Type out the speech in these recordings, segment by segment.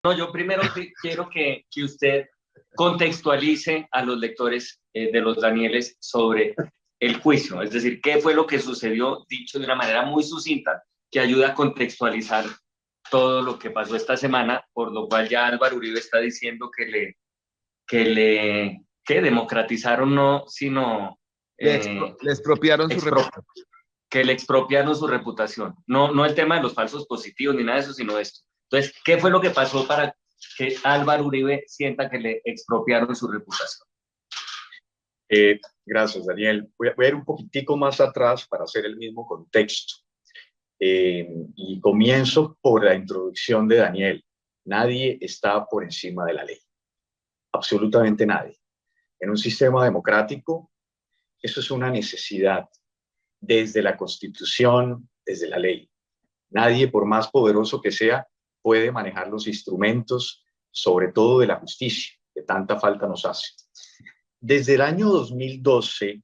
No, yo primero quiero que usted contextualice a los lectores de los Danieles sobre el juicio, es decir, qué fue lo que sucedió, dicho de una manera muy sucinta, que ayuda a contextualizar todo lo que pasó esta semana, por lo cual ya Álvaro Uribe está diciendo que democratizaron no, sino Le expropiaron su expro, reputación. que le expropiaron su reputación. No, no el tema de los falsos positivos ni nada de eso, sino esto. Entonces, ¿qué fue lo que pasó para que Álvaro Uribe sienta que le expropiaron su reputación? Gracias, Daniel. Voy a ir un poquitico más atrás para hacer el mismo contexto. Y comienzo por la introducción de Daniel. Nadie está por encima de la ley. Absolutamente nadie. En un sistema democrático, eso es una necesidad desde la Constitución, desde la ley. Nadie, por más poderoso que sea, puede manejar los instrumentos, sobre todo de la justicia, que tanta falta nos hace. Desde el año 2012,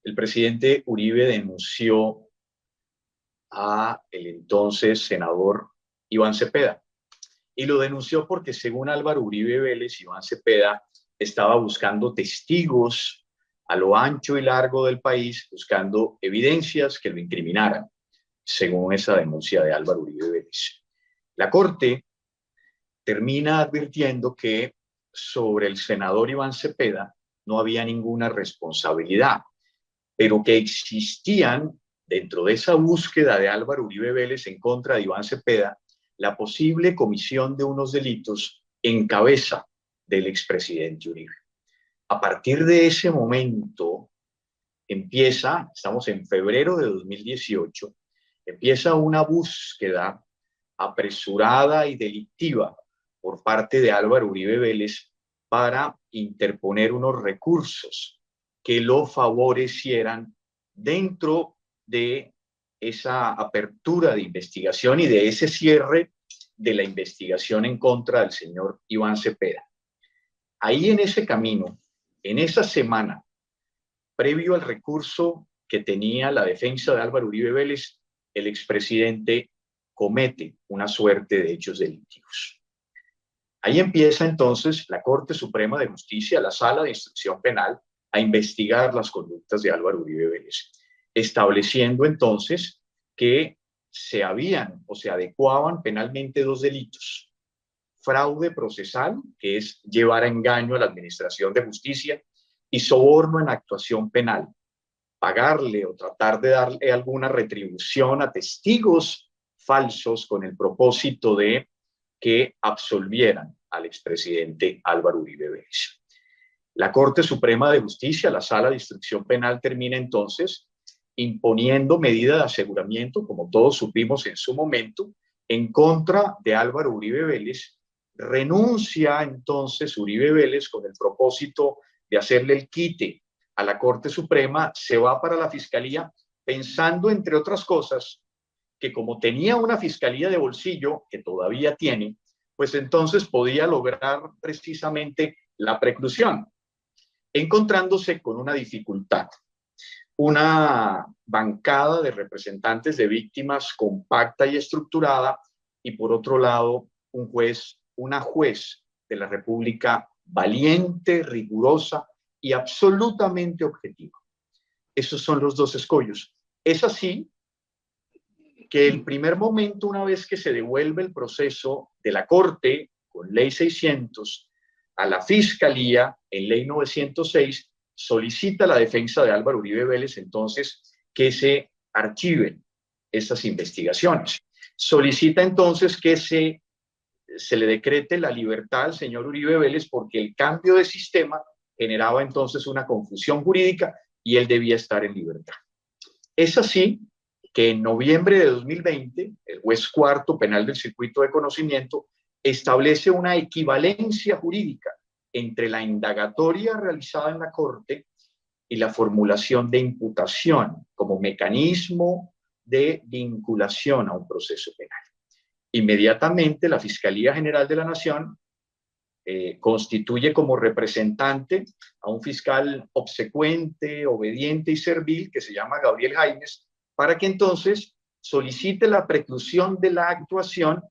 el presidente Uribe denunció a el entonces senador Iván Cepeda. Y lo denunció porque, según Álvaro Uribe Vélez, Iván Cepeda estaba buscando testigos a lo ancho y largo del país, buscando evidencias que lo incriminaran, según esa denuncia de Álvaro Uribe Vélez. La Corte termina advirtiendo que sobre el senador Iván Cepeda no había ninguna responsabilidad, pero que existían, dentro de esa búsqueda de Álvaro Uribe Vélez en contra de Iván Cepeda, la posible comisión de unos delitos en cabeza del expresidente Uribe. A partir de ese momento estamos en febrero de 2018, empieza una búsqueda apresurada y delictiva por parte de Álvaro Uribe Vélez para interponer unos recursos que lo favorecieran dentro de esa apertura de investigación y de ese cierre de la investigación en contra del señor Iván Cepeda. Ahí en ese camino, en esa semana, previo al recurso que tenía la defensa de Álvaro Uribe Vélez, el expresidente comete una suerte de hechos delictivos. Ahí empieza entonces la Corte Suprema de Justicia, la Sala de Instrucción Penal, a investigar las conductas de Álvaro Uribe Vélez, estableciendo entonces que se adecuaban penalmente dos delitos: fraude procesal, que es llevar a engaño a la administración de justicia, y soborno en actuación penal, pagarle o tratar de darle alguna retribución a testigos falsos con el propósito de que absolvieran al expresidente Álvaro Uribe Vélez. La Corte Suprema de Justicia, la Sala de Instrucción Penal, termina entonces imponiendo medida de aseguramiento, como todos supimos en su momento, en contra de Álvaro Uribe Vélez. Renuncia entonces Uribe Vélez con el propósito de hacerle el quite a la Corte Suprema, se va para la Fiscalía pensando, entre otras cosas, que como tenía una fiscalía de bolsillo, que todavía tiene, pues entonces podía lograr precisamente la preclusión, encontrándose con una dificultad. Una bancada de representantes de víctimas compacta y estructurada, y por otro lado, una juez de la República valiente, rigurosa y absolutamente objetiva. Esos son los dos escollos. Es así que el primer momento, una vez que se devuelve el proceso de la Corte con Ley 600 a la Fiscalía en Ley 906, solicita la defensa de Álvaro Uribe Vélez entonces que se archiven esas investigaciones. Solicita entonces que se le decrete la libertad al señor Uribe Vélez, porque el cambio de sistema generaba entonces una confusión jurídica y él debía estar en libertad. Es así que en noviembre de 2020, el juez cuarto penal del circuito de conocimiento establece una equivalencia jurídica entre la indagatoria realizada en la Corte y la formulación de imputación como mecanismo de vinculación a un proceso penal. Inmediatamente la Fiscalía General de la Nación constituye como representante a un fiscal obsecuente, obediente y servil que se llama Gabriel Jaimes, para que entonces solicite la preclusión de la actuación,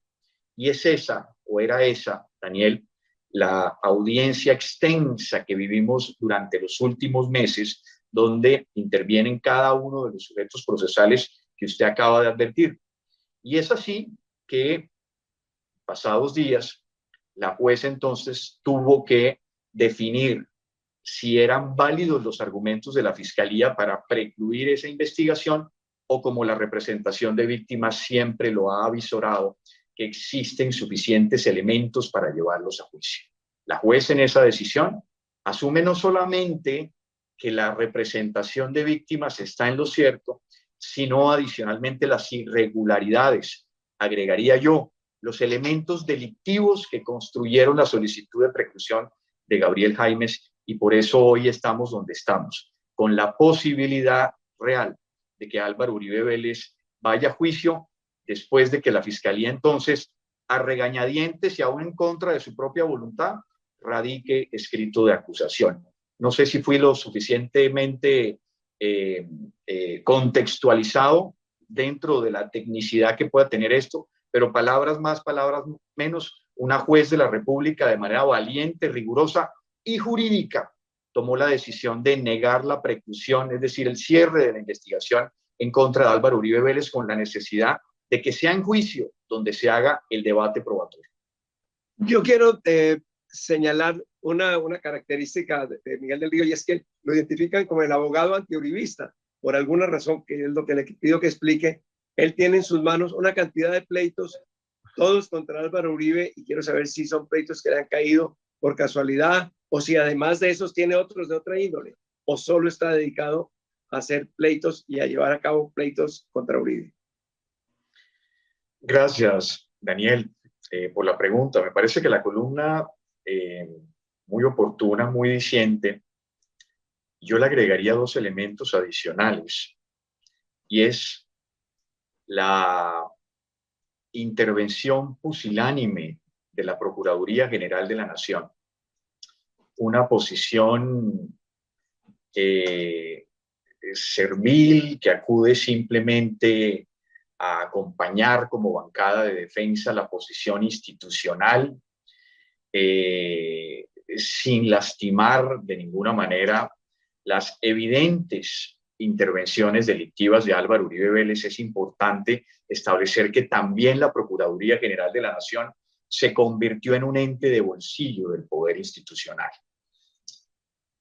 y es esa o era esa, Daniel, la audiencia extensa que vivimos durante los últimos meses, donde intervienen cada uno de los sujetos procesales que usted acaba de advertir. Y es así que, pasados días, la jueza entonces tuvo que definir si eran válidos los argumentos de la Fiscalía para precluir esa investigación o, como la representación de víctimas siempre lo ha avisorado, que existen suficientes elementos para llevarlos a juicio. La jueza en esa decisión asume no solamente que la representación de víctimas está en lo cierto, sino adicionalmente las irregularidades, agregaría yo, los elementos delictivos que construyeron la solicitud de preclusión de Gabriel Jaimes, y por eso hoy estamos donde estamos, con la posibilidad real de que Álvaro Uribe Vélez vaya a juicio después de que la Fiscalía entonces, a regañadientes y aún en contra de su propia voluntad, radique escrito de acusación. No sé si fui lo suficientemente contextualizado dentro de la tecnicidad que pueda tener esto, pero palabras más, palabras menos, una juez de la República de manera valiente, rigurosa y jurídica tomó la decisión de negar la preclusión, es decir, el cierre de la investigación en contra de Álvaro Uribe Vélez, con la necesidad de que sea en juicio donde se haga el debate probatorio. Yo quiero señalar una característica de Miguel del Río, y es que lo identifican como el abogado antiuribista. Por alguna razón, que es lo que le pido que explique, él tiene en sus manos una cantidad de pleitos, todos contra Álvaro Uribe, y quiero saber si son pleitos que le han caído por casualidad, o si además de esos tiene otros de otra índole, o solo está dedicado a hacer pleitos y a llevar a cabo pleitos contra Uribe. Gracias, Daniel, por la pregunta. Me parece que la columna, muy oportuna, muy diciente, yo le agregaría dos elementos adicionales, y es la intervención pusilánime de la Procuraduría General de la Nación, una posición servil que acude simplemente a acompañar como bancada de defensa la posición institucional, sin lastimar de ninguna manera las evidentes intervenciones delictivas de Álvaro Uribe Vélez. Es importante establecer que también la Procuraduría General de la Nación se convirtió en un ente de bolsillo del poder institucional.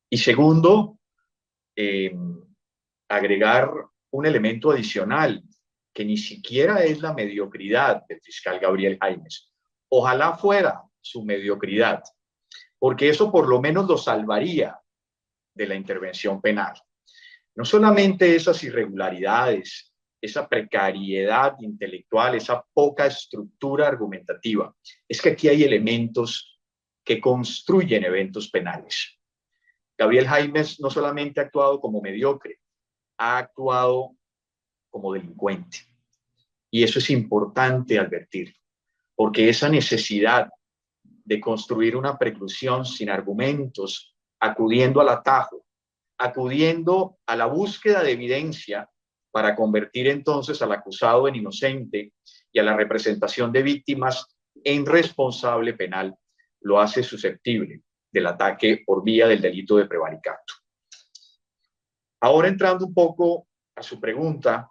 Y segundo, agregar un elemento adicional, que ni siquiera es la mediocridad del fiscal Gabriel Jaimes. Ojalá fuera su mediocridad, porque eso por lo menos lo salvaría de la intervención penal. No solamente esas irregularidades, esa precariedad intelectual, esa poca estructura argumentativa, es que aquí hay elementos que construyen eventos penales. Gabriel Jaimes no solamente ha actuado como mediocre, ha actuado como delincuente. Y eso es importante advertir, porque esa necesidad de construir una preclusión sin argumentos, acudiendo al atajo, acudiendo a la búsqueda de evidencia para convertir entonces al acusado en inocente y a la representación de víctimas en responsable penal, lo hace susceptible del ataque por vía del delito de prevaricato. Ahora, entrando un poco a su pregunta,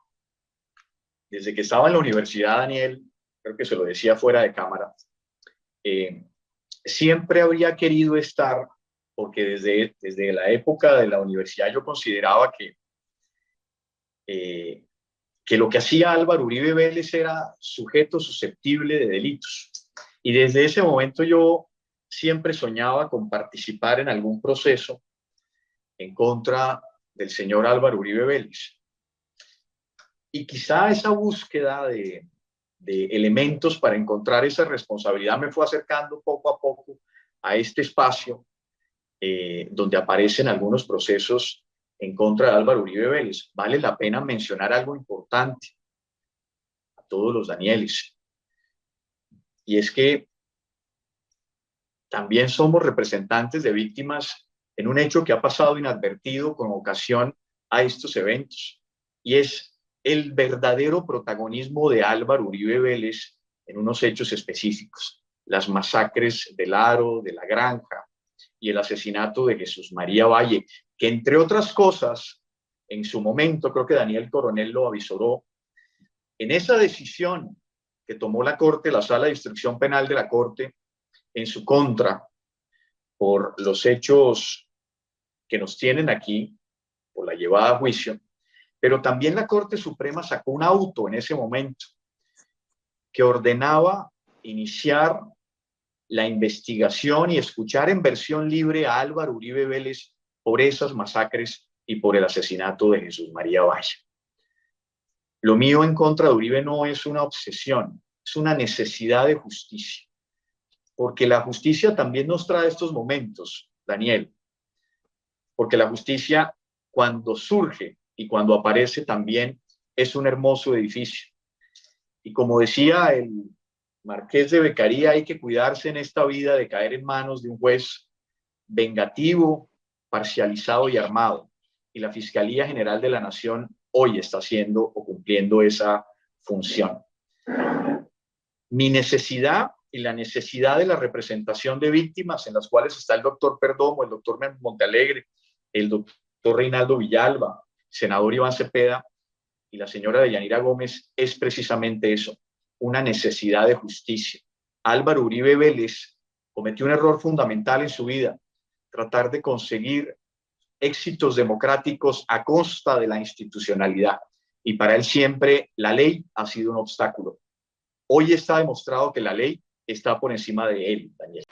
desde que estaba en la universidad, Daniel, creo que se lo decía fuera de cámara, siempre habría querido estar, porque desde la época de la universidad yo consideraba que lo que hacía Álvaro Uribe Vélez era sujeto susceptible de delitos. Y desde ese momento yo siempre soñaba con participar en algún proceso en contra del señor Álvaro Uribe Vélez. Y quizá esa búsqueda de elementos para encontrar esa responsabilidad me fue acercando poco a poco a este espacio donde aparecen algunos procesos en contra de Álvaro Uribe Vélez. Vale la pena mencionar algo importante a todos los Danieles, y es que también somos representantes de víctimas en un hecho que ha pasado inadvertido con ocasión a estos eventos, y es el verdadero protagonismo de Álvaro Uribe Vélez en unos hechos específicos. las masacres del Aro, de La Granja y el asesinato de Jesús María Valle, que entre otras cosas, en su momento, creo que Daniel Coronel lo avisoró, en esa decisión que tomó la Corte, la Sala de Instrucción Penal de la Corte, en su contra, por los hechos que nos tienen aquí, por la llevada a juicio, pero también la Corte Suprema sacó un auto en ese momento que ordenaba iniciar la investigación y escuchar en versión libre a Álvaro Uribe Vélez por esas masacres y por el asesinato de Jesús María Valle. Lo mío en contra de Uribe no es una obsesión, es una necesidad de justicia, porque la justicia también nos trae estos momentos, Daniel, porque la justicia cuando surge y cuando aparece también es un hermoso edificio. Y como decía el Marqués de Beccaria, hay que cuidarse en esta vida de caer en manos de un juez vengativo, parcializado y armado. Y la Fiscalía General de la Nación hoy está haciendo o cumpliendo esa función. Mi necesidad y la necesidad de la representación de víctimas, en las cuales está el doctor Perdomo, el doctor Montealegre, el doctor Reinaldo Villalba, el senador Iván Cepeda y la señora Deyanira Gómez, es precisamente eso, una necesidad de justicia. Álvaro Uribe Vélez cometió un error fundamental en su vida, tratar de conseguir éxitos democráticos a costa de la institucionalidad. Y para él siempre la ley ha sido un obstáculo. Hoy está demostrado que la ley está por encima de él, Daniel.